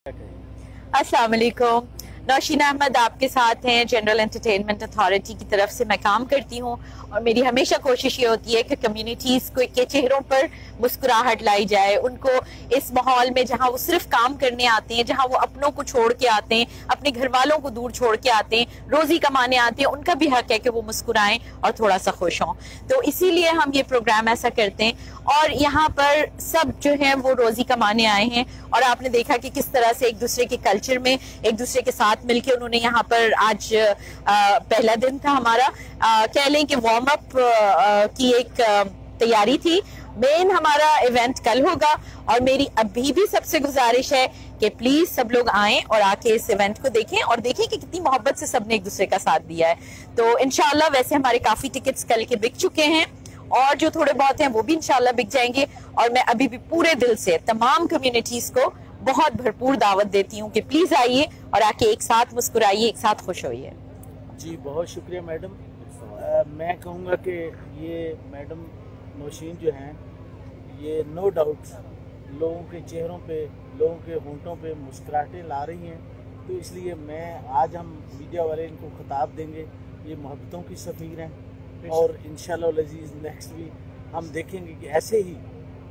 अस्सलाम वालेकुम। नौशीन अहमद आपके साथ हैं। जनरल एंटरटेनमेंट अथॉरिटी की तरफ से मैं काम करती हूँ और मेरी हमेशा कोशिश ये होती है कि कम्युनिटीज़ के चेहरों पर मुस्कुराहट लाई जाए। उनको इस माहौल में जहाँ वो सिर्फ काम करने आते हैं, जहाँ वो अपनों को छोड़ के आते हैं, अपने घर वालों को दूर छोड़ के आते हैं, रोजी कमाने आते हैं, उनका भी हक है कि वो मुस्कुराएं और थोड़ा सा खुश हों। तो इसीलिए हम ये प्रोग्राम ऐसा करते हैं और यहाँ पर सब जो है वो रोजी कमाने आए हैं और आपने देखा कि किस तरह से एक दूसरे के कल्चर में एक दूसरे के साथ मिलके उन्होंने यहाँ पर आज पहला दिन था हमारा, कह लें कि वार्म अप की एक तैयारी थी। मेन हमारा इवेंट कल होगा और मेरी अभी भी सबसे गुजारिश है कि प्लीज सब लोग आएं और आके इस इवेंट को देखें और देखें कि कितनी मोहब्बत से सबने एक दूसरे का साथ दिया है। तो इंशाल्लाह वैसे हमारे काफी टिकट्स कल के बिक चुके हैं और जो थोड़े बहुत हैं वो भी इंशाल्लाह बिक जाएंगे और मैं अभी भी पूरे दिल से तमाम कम्युनिटीज को बहुत भरपूर दावत देती हूँ कि प्लीज आइए और आके एक साथ मुस्कुराइए, एक साथ खुश होइए। जी बहुत शुक्रिया मैडम। मैं कहूँगा कि ये मैडम नौशीन जो हैं ये नो डाउट लोगों के चेहरों पे, लोगों के होंठों पे मुस्कुराहटें ला रही हैं। तो इसलिए आज हम मीडिया वाले इनको खिताब देंगे। ये मोहब्बतों की सफ़ीर हैं और इंशाल्लाह अज़ीज़ नेक्स्ट वीक हम देखेंगे कि ऐसे ही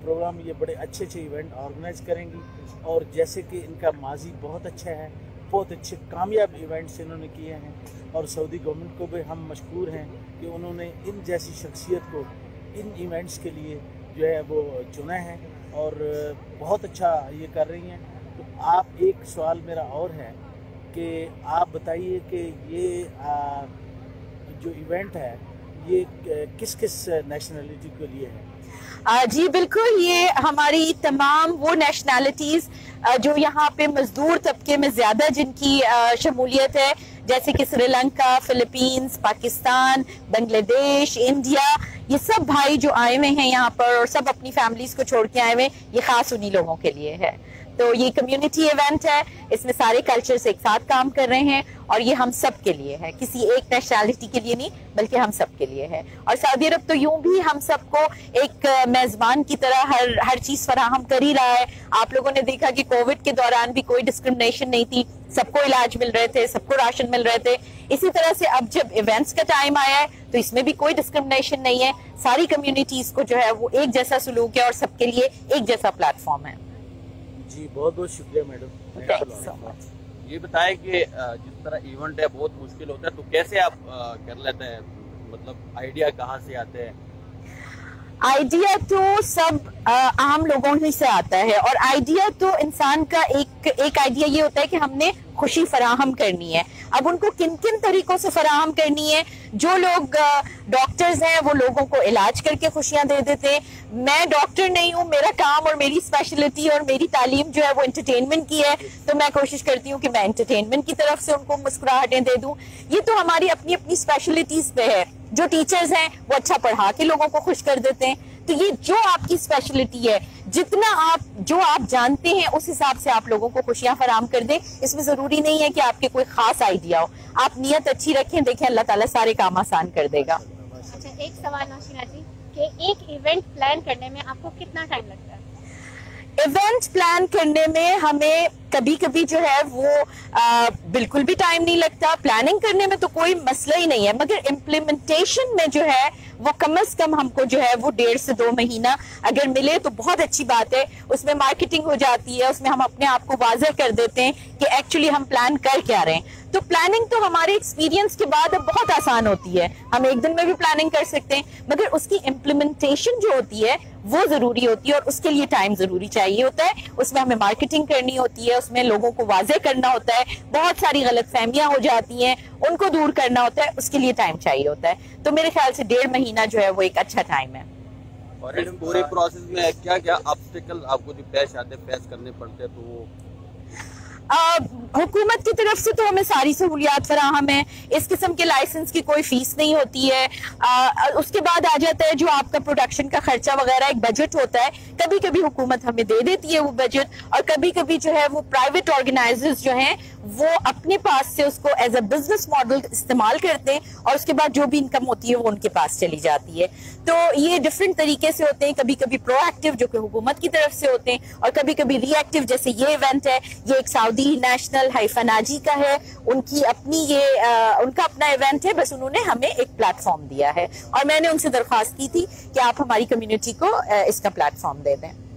प्रोग्राम ये बड़े अच्छे अच्छे इवेंट ऑर्गेनाइज करेंगी और जैसे कि इनका माजी बहुत अच्छा है, बहुत अच्छे कामयाब इवेंट्स इन्होंने किए हैं और सऊदी गवर्नमेंट को भी हम मशकूर हैं कि उन्होंने इन जैसी शख्सियत को इन इवेंट्स के लिए जो है वो चुना है और बहुत अच्छा ये कर रही हैं। तो आप एक सवाल मेरा और है कि आप बताइए कि ये जो इवेंट है ये किस किस नेशनलिटी के लिए है? जी बिल्कुल, ये हमारी तमाम वो नेशनैलिटीज जो यहाँ पे मजदूर तबके में ज्यादा जिनकी शमूलियत है, जैसे कि श्रीलंका, फिलीपींस, पाकिस्तान, बांग्लादेश, इंडिया, ये सब भाई जो आए हुए हैं यहाँ पर और सब अपनी फैमिलीज को छोड़ के आए हुए, ये खास उन्हीं लोगों के लिए है। तो ये कम्युनिटी इवेंट है, इसमें सारे कल्चर्स एक साथ काम कर रहे हैं और ये हम सब के लिए है, किसी एक नेशनैलिटी के लिए नहीं बल्कि हम सब के लिए है। और सऊदी अरब तो यूं भी हम सबको एक मेजबान की तरह हर चीज फराहम कर ही रहा है। आप लोगों ने देखा कि कोविड के दौरान भी कोई डिस्क्रिमिनेशन नहीं थी, सबको इलाज मिल रहे थे, सबको राशन मिल रहे थे। इसी तरह से अब जब इवेंट्स का टाइम आया है तो इसमें भी कोई डिस्क्रिमिनेशन नहीं है, सारी कम्युनिटीज को जो है वो एक जैसा सलूक है और सबके लिए एक जैसा प्लेटफॉर्म है। जी बहुत बहुत शुक्रिया madam. Thank you so much. ये बताएं कि जिस तरह इवेंट है बहुत मुश्किल होता है, तो कैसे आप कर लेते हैं, मतलब आइडिया कहाँ से आते हैं? आइडिया तो सब आम लोगों ही से आता है और आइडिया तो इंसान का एक आइडिया ये होता है कि हमने खुशी फराहम करनी है। अब उनको किन किन तरीकों से फराहम करनी है, जो लोग डॉक्टर्स हैं वो लोगों को इलाज करके खुशियां दे देते हैं। मैं डॉक्टर नहीं हूँ, मेरा काम और मेरी स्पेशलिटी और मेरी तालीम जो है वो एंटरटेनमेंट की है, तो मैं कोशिश करती हूँ कि मैं एंटरटेनमेंट की तरफ से उनको मुस्कुराहटें दे दूं। ये तो हमारी अपनी अपनी स्पेशलिटीज पे है। जो टीचर्स हैं वो अच्छा पढ़ा के लोगों को खुश कर देते हैं। तो ये जो आपकी स्पेशलिटी है, जितना जो आप जानते हैं उस हिसाब से आप लोगों को खुशियां फराहम कर दें। इसमें जरूरी नहीं है कि आपके कोई खास आइडिया हो, आप नियत अच्छी रखें, देखें अल्लाह ताला सारे काम आसान कर देगा। अच्छा, एक सवाल नौशीना जी कि एक इवेंट प्लान करने में आपको कितना टाइम लगता है? इवेंट प्लान करने में हमें कभी कभी जो है वो बिल्कुल भी टाइम नहीं लगता। प्लानिंग करने में तो कोई मसला ही नहीं है, मगर इम्प्लीमेंटेशन में जो है वो कम से कम हमको जो है वो 1.5 से 2 महीना अगर मिले तो बहुत अच्छी बात है। उसमें मार्केटिंग हो जाती है, उसमें हम अपने आप को वाज़ेह कर देते हैं कि एक्चुअली हम प्लान कर क्या रहे हैं। तो प्लानिंग तो हमारे एक्सपीरियंस के बाद अब बहुत आसान होती है, हम एक दिन में भी प्लानिंग कर सकते हैं, मगर उसकी इम्प्लीमेंटेशन जो होती है वो जरूरी होती है और उसके लिए टाइम जरूरी चाहिए होता है। उसमें हमें मार्केटिंग करनी होती है, उसमें लोगों को वाज़ेह करना होता है, बहुत सारी गलतफहमियां हो जाती हैं उनको दूर करना होता है, उसके लिए टाइम चाहिए होता है। तो मेरे ख्याल से 1.5 महीना जो है वो एक अच्छा टाइम है। और इस पूरे प्रोसेस में क्या क्या ऑब्स्टिकल आपको जो फेस करने पड़ते हैं? तो वो हुकूमत की तरफ से तो हमें सारी सहूलियात फराहम है। इस किस्म के लाइसेंस की कोई फीस नहीं होती है। उसके बाद आ जाता है जो आपका प्रोडक्शन का खर्चा वगैरह, एक बजट होता है। कभी कभी हुकूमत हमें दे देती है वो बजट और कभी कभी जो है वो प्राइवेट ऑर्गेनाइजर्स जो हैं वो अपने पास से उसको एज अ बिजनेस मॉडल इस्तेमाल करते हैं और उसके बाद जो भी इनकम होती है वो उनके पास चली जाती है। तो ये डिफरेंट तरीके से होते हैं, कभी कभी प्रोएक्टिव जो कि हुकूमत की तरफ से होते हैं और कभी कभी रिएक्टिव, जैसे ये इवेंट है, ये एक सऊदी नेशनल हाइफानाजी का है, उनकी अपनी उनका अपना इवेंट है, बस उन्होंने हमें एक प्लेटफॉर्म दिया है और मैंने उनसे दरख्वास्त की थी कि आप हमारी कम्युनिटी को इसका प्लेटफॉर्म दे दें।